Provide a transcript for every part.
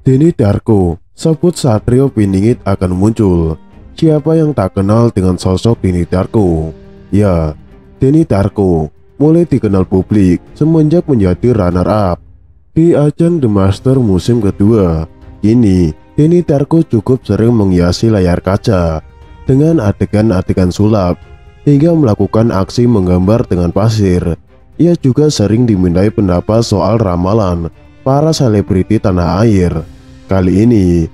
Denny Darko, sebut Satrio Piningit akan muncul. Siapa yang tak kenal dengan sosok Denny Darko? Ya, Denny Darko mulai dikenal publik semenjak menjadi runner-up di ajang The Master musim kedua. Kini, Denny Darko cukup sering menghiasi layar kaca dengan adegan-adegan sulap hingga melakukan aksi menggambar dengan pasir. Ia juga sering dimintai pendapat soal ramalan para selebriti tanah air. Kali ini,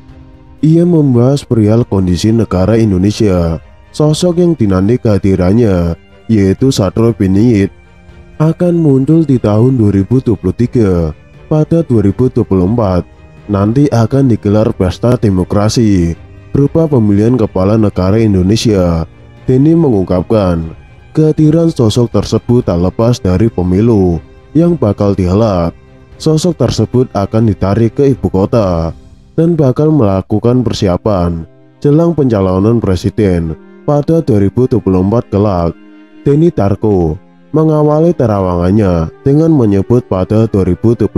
ia membahas perihal kondisi negara Indonesia. Sosok yang dinanti kehadirannya, yaitu Satrio Piningit, akan muncul di tahun 2023. Pada 2024, nanti akan digelar pesta demokrasi berupa pemilihan kepala negara Indonesia. Denny mengungkapkan, kehadiran sosok tersebut tak lepas dari pemilu yang bakal dihelat. Sosok tersebut akan ditarik ke ibu kota dan bakal melakukan persiapan jelang pencalonan presiden pada 2024 kelak. Denny Darko mengawali terawangannya dengan menyebut pada 2024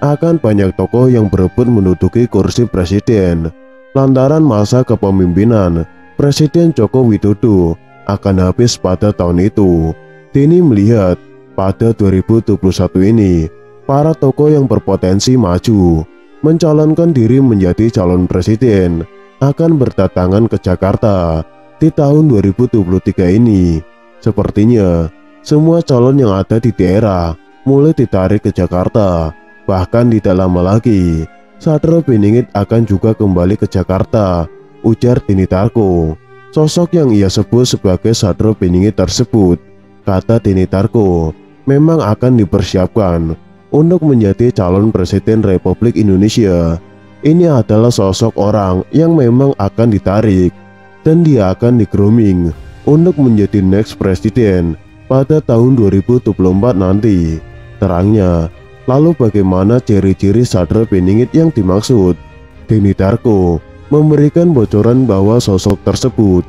akan banyak tokoh yang berebut menduduki kursi presiden lantaran masa kepemimpinan Presiden Joko Widodo akan habis pada tahun itu. Denny melihat pada 2021 ini para tokoh yang berpotensi maju mencalonkan diri menjadi calon presiden akan berdatangan ke Jakarta di tahun 2023 ini. Sepertinya semua calon yang ada di daerah mulai ditarik ke Jakarta. Bahkan tidak lama lagi Satrio Piningit akan juga kembali ke Jakarta, ujar Denny Darko. Sosok yang ia sebut sebagai Satrio Piningit tersebut, kata Denny Darko, memang akan dipersiapkan untuk menjadi calon presiden Republik Indonesia. Ini adalah sosok orang yang memang akan ditarik dan dia akan di-grooming untuk menjadi next presiden pada tahun 2024 nanti, terangnya. Lalu bagaimana ciri-ciri Satrio Piningit yang dimaksud? Denny Darko memberikan bocoran bahwa sosok tersebut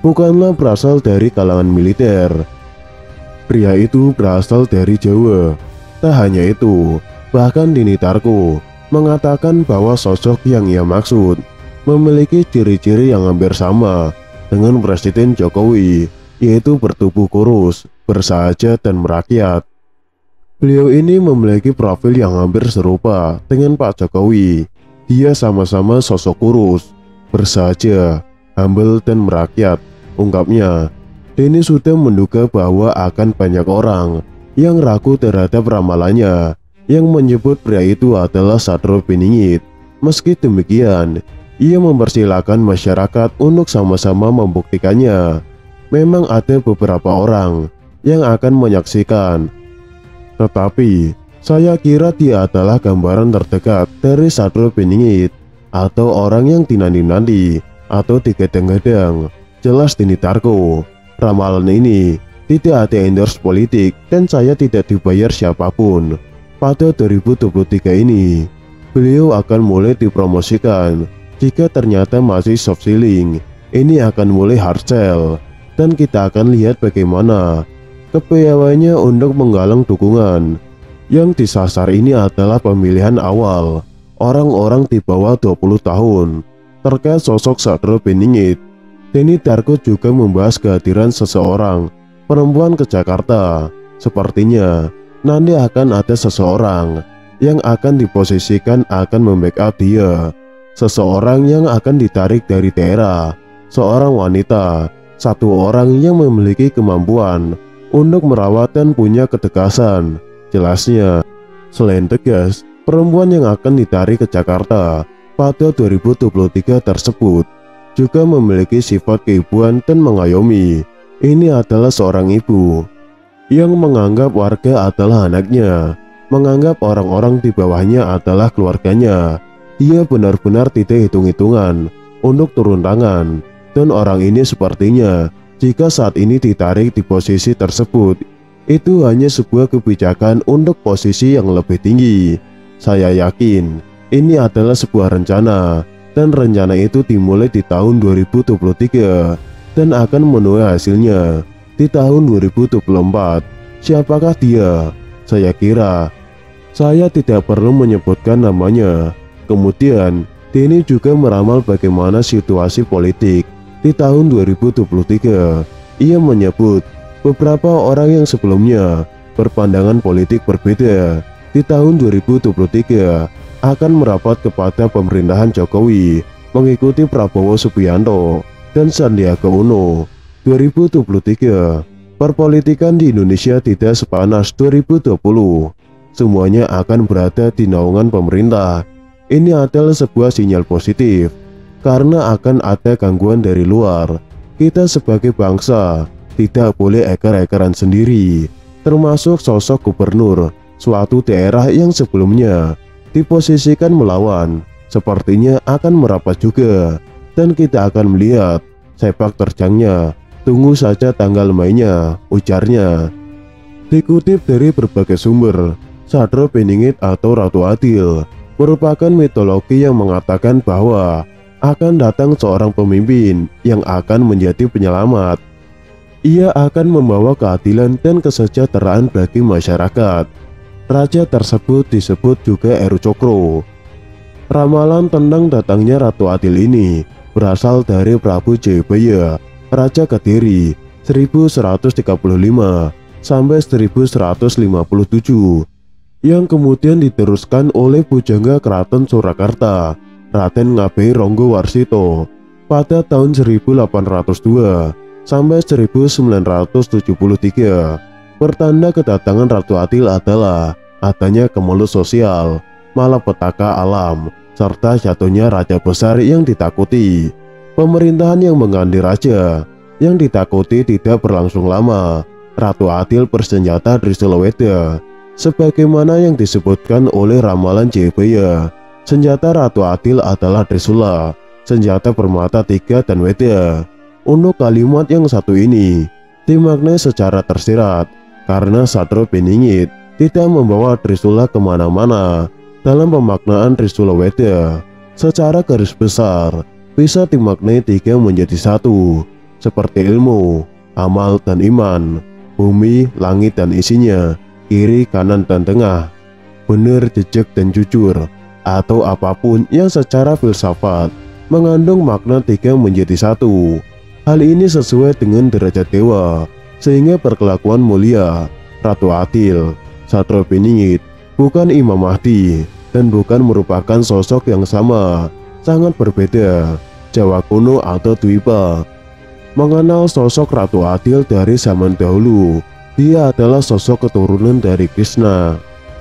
bukanlah berasal dari kalangan militer. Pria itu berasal dari Jawa. Tak hanya itu, bahkan Denny Darko mengatakan bahwa sosok yang ia maksud memiliki ciri-ciri yang hampir sama dengan Presiden Jokowi, yaitu bertubuh kurus, bersahaja dan merakyat. Beliau ini memiliki profil yang hampir serupa dengan Pak Jokowi. Dia sama-sama sosok kurus, bersahaja, humble dan merakyat, ungkapnya. Denny sudah menduga bahwa akan banyak orang yang ragu terhadap ramalannya yang menyebut pria itu adalah Satrio Piningit. Meski demikian, ia mempersilahkan masyarakat untuk sama-sama membuktikannya. Memang ada beberapa orang yang akan menyaksikan, tetapi saya kira dia adalah gambaran terdekat dari Satrio Piningit atau orang yang dinanti-nanti atau digadang-gadang, jelas Denny Darko. Ramalan ini tidak ada endorse politik dan saya tidak dibayar siapapun. Pada 2023 ini, beliau akan mulai dipromosikan. Jika ternyata masih soft selling, ini akan mulai hard sell. Dan kita akan lihat bagaimana kepiawaiannya untuk menggalang dukungan. Yang disasar ini adalah pemilihan awal orang-orang di bawah 20 tahun. Terkait sosok Satrio Piningit, Denny Darko juga membahas kehadiran seseorang perempuan ke Jakarta. Sepertinya nanti akan ada seseorang yang akan diposisikan akan membackup dia. Seseorang yang akan ditarik dari daerah. Seorang wanita, satu orang yang memiliki kemampuan untuk merawat dan punya ketegasan, jelasnya. Selain tegas, perempuan yang akan ditarik ke Jakarta pada 2023 tersebut juga memiliki sifat keibuan dan mengayomi. Ini adalah seorang ibu yang menganggap warga adalah anaknya, menganggap orang-orang di bawahnya adalah keluarganya. Dia benar-benar tidak hitung-hitungan untuk turun tangan, dan orang ini sepertinya jika saat ini ditarik di posisi tersebut, itu hanya sebuah kebijakan untuk posisi yang lebih tinggi. Saya yakin ini adalah sebuah rencana, dan rencana itu dimulai di tahun 2023 dan akan menuai hasilnya di tahun 2024. Siapakah dia? Saya kira saya tidak perlu menyebutkan namanya. Kemudian, Denny juga meramal bagaimana situasi politik di tahun 2023. Ia menyebut beberapa orang yang sebelumnya berpandangan politik berbeda di tahun 2023 akan merapat kepada pemerintahan Jokowi mengikuti Prabowo Subianto dan Sandiaga Uno. 2023, perpolitikan di Indonesia tidak sepanas 2020. Semuanya akan berada di naungan pemerintah. Ini adalah sebuah sinyal positif, karena akan ada gangguan dari luar. Kita sebagai bangsa tidak boleh eker-ekeran sendiri, termasuk sosok gubernur suatu daerah yang sebelumnya diposisikan melawan, sepertinya akan merapat juga, dan kita akan melihat sepak terjangnya. Tunggu saja tanggal mainnya, ujarnya. Dikutip dari berbagai sumber, Sadro Beningit atau Ratu Adil merupakan mitologi yang mengatakan bahwa akan datang seorang pemimpin yang akan menjadi penyelamat. Ia akan membawa keadilan dan kesejahteraan bagi masyarakat. Raja tersebut disebut juga Eru Cokro. Ramalan tentang datangnya Ratu Adil ini berasal dari Prabu Jayabaya, Raja Kediri 1135 sampai 1157, yang kemudian diteruskan oleh Pujangga Keraton Surakarta, Raden Ngabei Ronggo Warsito pada tahun 1802 sampai 1973. Pertanda kedatangan Ratu Adil adalah adanya kemelut sosial, malapetaka alam, serta jatuhnya raja besar yang ditakuti. Pemerintahan yang mengganti raja yang ditakuti tidak berlangsung lama. Ratu Adil bersenjata Trisulaweda, sebagaimana yang disebutkan oleh ramalan Jayabaya. Senjata Ratu Adil adalah Trisula, senjata bermata 3 dan Weda. Untuk kalimat yang satu ini dimaknai secara tersirat, karena Sadro Beningit tidak membawa Trisula kemana-mana. Dalam pemaknaan Trisulaweda, secara garis besar bisa dimaknai 3 menjadi 1, seperti ilmu, amal dan iman, bumi, langit dan isinya, kiri, kanan dan tengah, benar, jejak dan jujur, atau apapun yang secara filsafat mengandung makna 3 menjadi 1. Hal ini sesuai dengan derajat dewa, sehingga perkelakuan mulia Ratu Adil, Sadro Beningit bukan Imam Mahdi dan bukan merupakan sosok yang sama, sangat berbeda. Jawa kuno atau Dwipa mengenal sosok Ratu Adil dari zaman dahulu. Dia adalah sosok keturunan dari Krishna.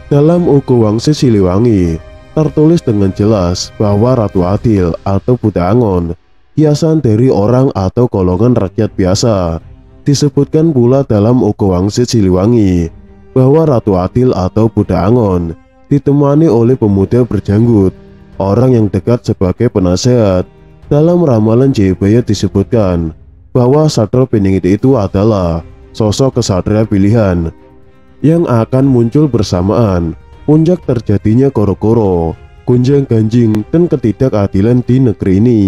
Dalam Uku Wangsit Siliwangi tertulis dengan jelas bahwa Ratu Adil atau Buddha Angon hiasan dari orang atau golongan rakyat biasa. Disebutkan pula dalam Uku Wangsit Siliwangi bahwa Ratu Adil atau Buddha Angon ditemani oleh pemuda berjanggut, orang yang dekat sebagai penasehat. Dalam ramalan Jayabaya disebutkan bahwa Sadro Beningit itu adalah sosok kesatria pilihan yang akan muncul bersamaan puncak terjadinya koro-koro, gunjang-ganjing dan ketidakadilan di negeri ini.